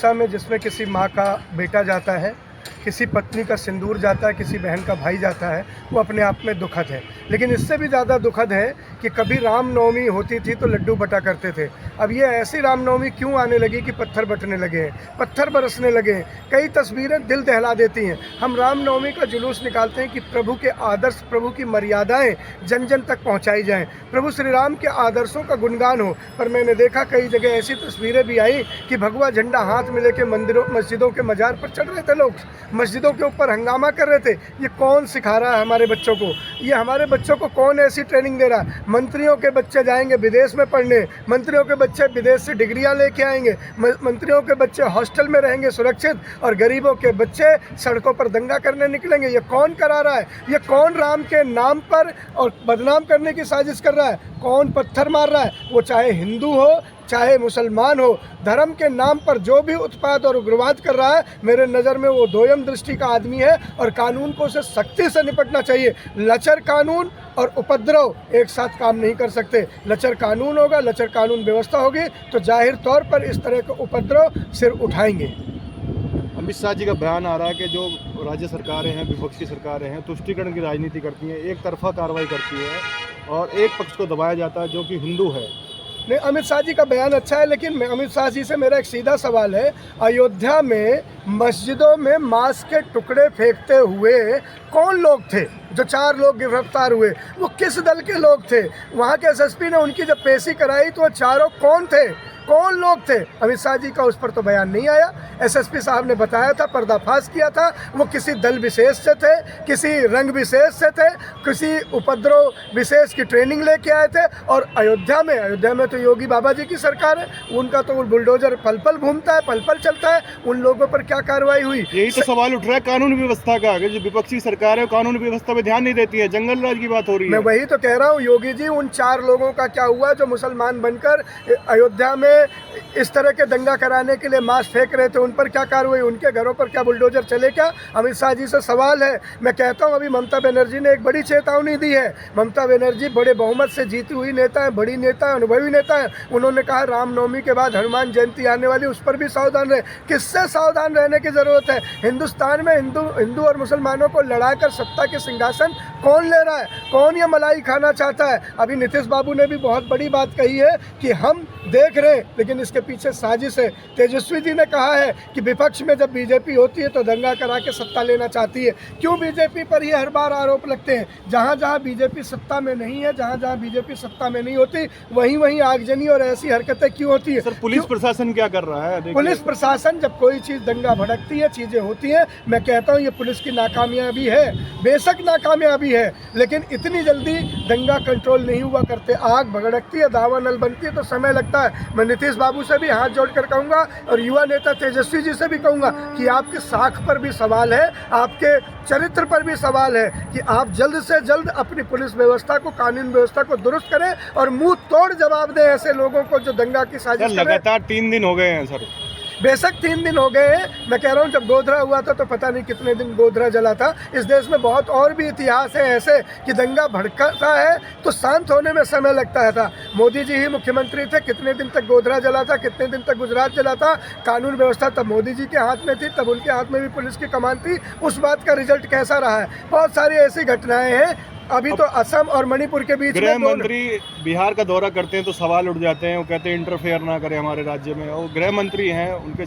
हादसा में जिसमें किसी माँ का बेटा जाता है, किसी पत्नी का सिंदूर जाता है, किसी बहन का भाई जाता है, वो अपने आप में दुखद है। लेकिन इससे भी ज़्यादा दुखद है कि कभी रामनवमी होती थी तो लड्डू बटा करते थे। अब ये ऐसी रामनवमी क्यों आने लगी कि पत्थर बटने लगे हैं, पत्थर बरसने लगे हैं। कई तस्वीरें दिल दहला देती हैं। हम रामनवमी का जुलूस निकालते हैं कि प्रभु के आदर्श, प्रभु की मर्यादाएं जन जन तक पहुंचाई जाएं, प्रभु श्री राम के आदर्शों का गुणगान हो। पर मैंने देखा कई जगह ऐसी तस्वीरें भी आई कि भगवा झंडा हाथ में लेके मंदिरों, मस्जिदों के मजार पर चढ़ रहे थे लोग, मस्जिदों के ऊपर हंगामा कर रहे थे। ये कौन सिखा रहा है हमारे बच्चों को? ये हमारे बच्चों को कौन ऐसी ट्रेनिंग दे रहा है? मंत्रियों के बच्चे जाएंगे विदेश में पढ़ने, मंत्रियों के बच्चे विदेश से डिग्रियां लेके आएंगे, मंत्रियों के बच्चे हॉस्टल में रहेंगे सुरक्षित, और गरीबों के बच्चे सड़कों पर दंगा करने निकलेंगे। ये कौन करा रहा है? ये कौन राम के नाम पर और बदनाम करने की साजिश कर रहा है? कौन पत्थर मार रहा है? वो चाहे हिंदू हो चाहे मुसलमान हो, धर्म के नाम पर जो भी उत्पाद और उग्रवाद कर रहा है, मेरे नज़र में वो दोयम दृष्टि का आदमी है और कानून को उसे सख्ती से निपटना चाहिए। लचर कानून और उपद्रव एक साथ काम नहीं कर सकते। लचर कानून होगा, लचर कानून व्यवस्था होगी तो जाहिर तौर पर इस तरह के उपद्रव सिर उठाएंगे। अमित शाह जी का बयान आ रहा है कि जो राज्य सरकारें हैं, विपक्षी सरकारें हैं, तुष्टीकरण की राजनीति करती हैं, एक तरफा कार्रवाई करती है और एक पक्ष को दबाया जाता है जो कि हिंदू है। नहीं, अमित शाह जी का बयान अच्छा है, लेकिन अमित शाह जी से मेरा एक सीधा सवाल है, अयोध्या में मस्जिदों में मांस के टुकड़े फेंकते हुए कौन लोग थे? जो 4 लोग गिरफ्तार हुए वो किस दल के लोग थे? वहाँ के एसएसपी ने उनकी जब पेशी कराई तो वो चारों कौन थे, कौन लोग थे? अमित शाह जी का उस पर तो बयान नहीं आया। एसएसपी साहब ने बताया था, पर्दाफाश किया था, वो किसी दल विशेष से थे, किसी रंग विशेष से थे, किसी उपद्रव विशेष की ट्रेनिंग लेके आए थे। और अयोध्या में तो योगी बाबा जी की सरकार है, उनका तो बुलडोजर पल पल घूमता है, पल पल चलता है। उन लोगों पर क्या कार्रवाई हुई? यही तो सवाल उठ रहा है कानून व्यवस्था का, जो विपक्षी सरकार है कानून व्यवस्था पे ध्यान नहीं देती है, जंगल राज की बात हो रही है। मैं वही तो कह रहा हूँ योगी जी, उन 4 लोगों का क्या हुआ जो मुसलमान बनकर अयोध्या में इस तरह के दंगा कराने के लिए मांस फेंक रहे थे? उन पर क्या कार्रवाई? उनके घरों पर क्या बुलडोजर चले क्या? अमित शाह जी से सवाल है। मैं कहता हूं, अभी ममता बनर्जी ने एक बड़ी चेतावनी दी है। ममता बनर्जी बड़े बहुमत से जीती हुई नेता है, बड़ी नेता है, अनुभवी नेता है। उन्होंने कहा रामनवमी के बाद हनुमान जयंती आने वाली, उस पर भी सावधान रहे। किससे सावधान रहने की जरूरत है? हिंदुस्तान में हिंदू और मुसलमानों को लड़ाकर सत्ता के सिंहासन कौन ले रहा है? कौन ये मलाई खाना चाहता है? अभी नीतीश बाबू ने भी बहुत बड़ी बात कही है कि हम देख रहे हैं, लेकिन इसके पीछे साजिश है। तेजस्वी जी ने कहा है कि विपक्ष में जब बीजेपी होती है तो दंगा करा के सत्ता लेना चाहती है। क्यों बीजेपी पर ये हर बार आरोप लगते हैं? जहाँ जहाँ बीजेपी सत्ता में नहीं है, जहाँ जहाँ बीजेपी सत्ता में नहीं होती, वहीं वहीं आगजनी और ऐसी हरकतें क्यों होती है? सर, पुलिस प्रशासन क्या कर रहा है? पुलिस प्रशासन जब कोई चीज़ दंगा भड़कती है, चीज़ें होती हैं, मैं कहता हूँ ये पुलिस की नाकामयाबी है, बेशक नाकामयाबी है, लेकिन इतनी जल्दी दंगा कंट्रोल नहीं हुआ करते। आग भड़कती है, दावा नल बनती है तो समय लगता है। मैं नीतीश बाबू से भी हाथ जोड़कर कहूँगा और युवा नेता तेजस्वी जी से भी कहूँगा कि आपके साख पर भी सवाल है, आपके चरित्र पर भी सवाल है कि आप जल्द से जल्द अपनी पुलिस व्यवस्था को, कानून व्यवस्था को दुरुस्त करें और मुंह तोड़ जवाब दें ऐसे लोगों को जो दंगा की साजिश करें। लगातार 3 दिन हो गए हैं सर। बेशक 3 दिन हो गए हैं। मैं कह रहा हूँ जब गोधरा हुआ था तो पता नहीं कितने दिन गोधरा जला था। इस देश में बहुत और भी इतिहास है ऐसे कि दंगा भड़कता है तो शांत होने में समय लगता था। मोदी जी ही मुख्यमंत्री थे, कितने दिन तक गोधरा जला था, कितने दिन तक गुजरात जला था। कानून व्यवस्था तब मोदी जी के हाथ में थी, तब उनके हाथ में भी पुलिस की कमान थी। उस बात का रिजल्ट कैसा रहा है? बहुत सारी ऐसी घटनाएं हैं। अभी तो असम और मणिपुर के बीच गृह मंत्री बिहार का दौरा करते हैं तो सवाल उठ जाते हैं, वो कहते हैं इंटरफेयर ना करें हमारे राज्य में। और गृह मंत्री हैं, उनके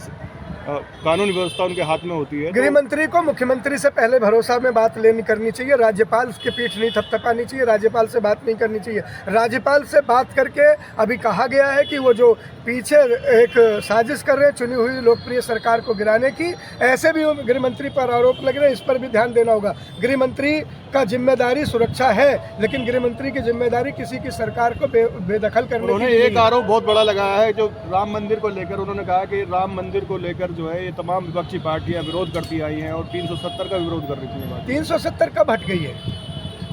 कानून व्यवस्था उनके हाथ में होती है। गृह मंत्री को मुख्यमंत्री से पहले भरोसा में बात करनी चाहिए। राज्यपाल की पीठ नहीं थपथपानी चाहिए, राज्यपाल से बात नहीं करनी चाहिए। राज्यपाल से बात करके अभी कहा गया है कि वो जो पीछे एक साजिश कर रहे हैं चुनी हुई लोकप्रिय सरकार को गिराने की, ऐसे भी गृह मंत्री पर आरोप लग रहे हैं। इस पर भी ध्यान देना होगा। गृह मंत्री का जिम्मेदारी सुरक्षा है, लेकिन गृह मंत्री की जिम्मेदारी किसी की सरकार को बेदखल करने की। उन्होंने एक आरोप बहुत बड़ा लगाया है जो राम मंदिर को लेकर। उन्होंने कहा कि राम मंदिर को लेकर जो है ये तमाम विपक्षी पार्टियां विरोध करती आई हैं और 370 का विरोध कर रही थी। 370 कब हट गई है?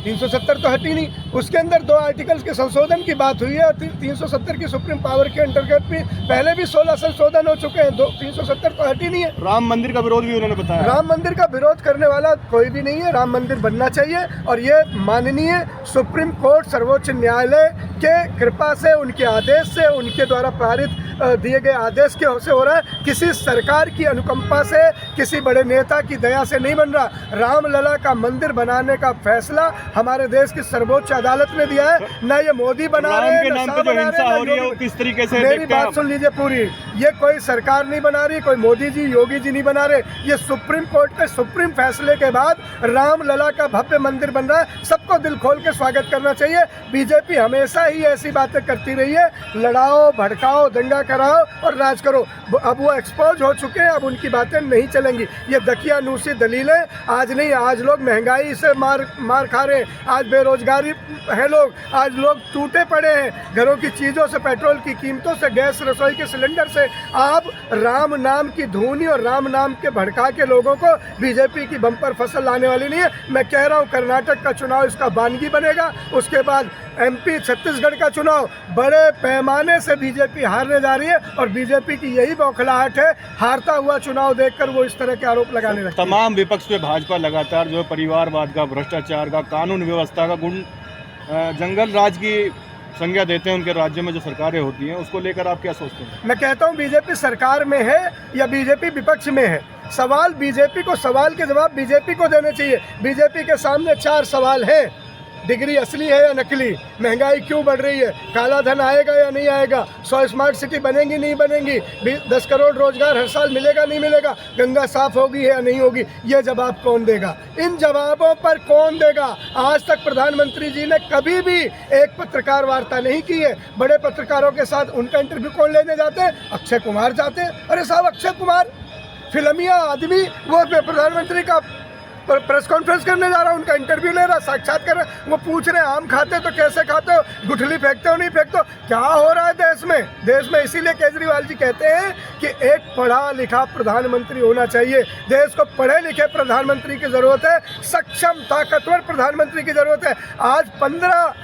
370 तो हटी नहीं। उसके अंदर 2 आर्टिकल्स के संशोधन की बात हुई है और 370 की सुप्रीम पावर के अंतर्गत भी पहले भी 16 संशोधन हो चुके हैं। 370 तो हटी नहीं है। राम मंदिर का विरोध भी उन्होंने बताया। राम मंदिर का विरोध करने वाला कोई भी नहीं है। राम मंदिर बनना चाहिए और ये माननीय सुप्रीम कोर्ट, सर्वोच्च न्यायालय के कृपा से, उनके आदेश से, उनके द्वारा पारित दिए गए आदेश के से हो रहा है, किसी सरकार की अनुकंपा से, किसी बड़े नेता की दया से नहीं बन रहा। रामलला का मंदिर बनाने का फैसला हमारे देश की सर्वोच्च अदालत ने दिया है, ना ये मोदी बना रहे हैं, ना शाह बना रहे हैं, किस तरीके से मेरी बात सुन लीजिए पूरी। ये कोई सरकार नहीं बना रही, कोई मोदी जी योगी जी नहीं बना रहे, ये सुप्रीम कोर्ट के सुप्रीम फैसले के बाद रामलला का भव्य मंदिर बन रहा है। सबको दिल खोल के स्वागत करना चाहिए। बीजेपी हमेशा ही ऐसी बातें करती रही है, लड़ाओ, भड़काओ, दंगा कराओ और राज करो। अब वो एक्सपोज हो चुके हैं, अब उनकी बातें नहीं चलेंगी। ये दकियानूसी दलीलें आज नहीं, आज लोग महंगाई से मार खा रहे हैं, आज बेरोजगारी है लोग, आज लोग टूटे पड़े हैं, घरों की चीज़ों से, पेट्रोल की कीमतों से, गैस रसोई के सिलेंडर से। आप राम नाम की धुनी और राम नाम के भड़का के लोगों को बीजेपी की बम्पर फसल लाने वाली नहीं है। मैं कह रहा हूँ कर्नाटक का चुनाव इसका बानगी बनेगा, उसके बाद एमपी छत्तीसगढ़ का चुनाव बड़े पैमाने से बीजेपी हारने जा रही है और बीजेपी की यही बौखलाहट है। हारता हुआ चुनाव देखकर वो इस तरह के आरोप लगाने लगते हैं। तमाम विपक्ष पे भाजपा लगातार जो है परिवारवाद का, भ्रष्टाचार का, कानून व्यवस्था का, जंगल राज की संज्ञा देते हैं उनके राज्य में जो सरकारें होती हैं, उसको लेकर आप क्या सोचते हैं? मैं कहता हूँ बीजेपी सरकार में है या बीजेपी विपक्ष में है, सवाल बीजेपी को, सवाल के जवाब बीजेपी को देने चाहिए। बीजेपी के सामने 4 सवाल हैं। डिग्री असली है या नकली, महंगाई क्यों बढ़ रही है, काला धन आएगा या नहीं आएगा, 100 स्मार्ट सिटी बनेंगी नहीं बनेंगी, 10 करोड़ रोजगार हर साल मिलेगा नहीं मिलेगा, गंगा साफ होगी है या नहीं होगी, ये जवाब कौन देगा? इन जवाबों पर कौन देगा? आज तक प्रधानमंत्री जी ने कभी भी एक पत्रकार वार्ता नहीं की है। बड़े पत्रकारों के साथ उनका इंटरव्यू कौन लेने जाते हैं? अक्षय कुमार जाते हैं। अरे साहब, अक्षय कुमार फिल्मिया आदमी, वो प्रधानमंत्री का प्रेस कॉन्फ्रेंस करने जा रहा है, उनका इंटरव्यू ले रहा, साक्षात्कार कर रहा। वो पूछ रहे हैं आम खाते तो कैसे खाते हो, गुठली फेंकते हो नहीं फेंकते हो? क्या हो रहा है देश में? इसीलिए केजरीवाल जी कहते हैं कि एक पढ़ा लिखा प्रधानमंत्री होना चाहिए। देश को पढ़े लिखे प्रधानमंत्री की ज़रूरत है, सक्षम ताकतवर प्रधानमंत्री की ज़रूरत है। आज 15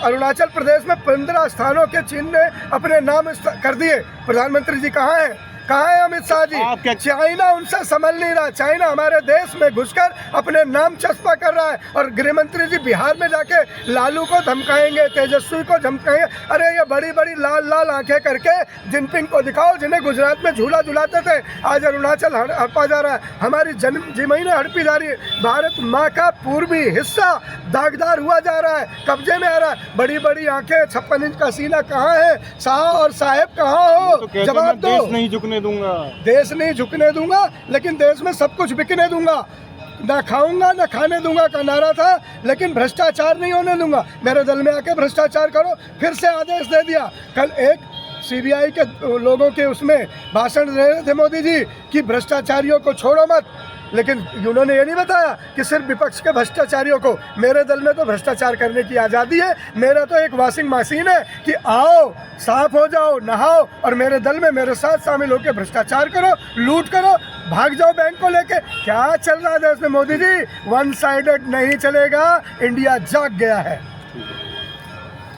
अरुणाचल प्रदेश में 15 स्थानों के चीन ने अपने नाम कर दिए। प्रधानमंत्री जी कहाँ हैं? कहाँ है अमित शाह जी? चाइना उनसे संभल नहीं रहा। चाइना हमारे देश में घुसकर अपने नाम चस्पा कर रहा है और गृह मंत्री जी बिहार में जाके लालू को धमकाएंगे, तेजस्वी को धमकाएंगे। अरे ये बड़ी बड़ी लाल लाल आंखें करके जिनपिंग को दिखाओ, जिन्हें गुजरात में झूला झुलाते थे, आज अरुणाचल हड़पा जा रहा है, हमारी जमीनें हड़पी जा रही है। भारत माँ का पूर्वी हिस्सा दागदार हुआ जा रहा है, कब्जे में आ रहा है। बड़ी बड़ी आंखें, 56 इंच का सीना कहाँ है? साहब और साहेब कहाँ हो? जवाब दो। देश नहीं झुकने दूंगा, देश नहीं झुकने दूंगा, लेकिन देश में सब कुछ बिकने दूंगा। ना खाऊंगा ना खाने दूंगा का नारा था, लेकिन भ्रष्टाचार नहीं होने दूंगा। मेरे दल में आके भ्रष्टाचार करो। फिर से आदेश दे दिया। कल एक सीबीआई के लोगों के उसमें भाषण दे रहे थे मोदी जी कि भ्रष्टाचारियों को छोड़ो मत, लेकिन उन्होंने ये नहीं बताया कि सिर्फ विपक्ष के भ्रष्टाचारियों को। मेरे दल में तो भ्रष्टाचार करने की आज़ादी है। मेरा तो एक वॉशिंग मशीन है कि आओ, साफ हो जाओ, नहाओ और मेरे दल में मेरे साथ शामिल होकर भ्रष्टाचार करो, लूट करो, भाग जाओ बैंक को लेके। क्या चल रहा है देश में मोदी जी? वन साइडेड नहीं चलेगा। इंडिया जाग गया है।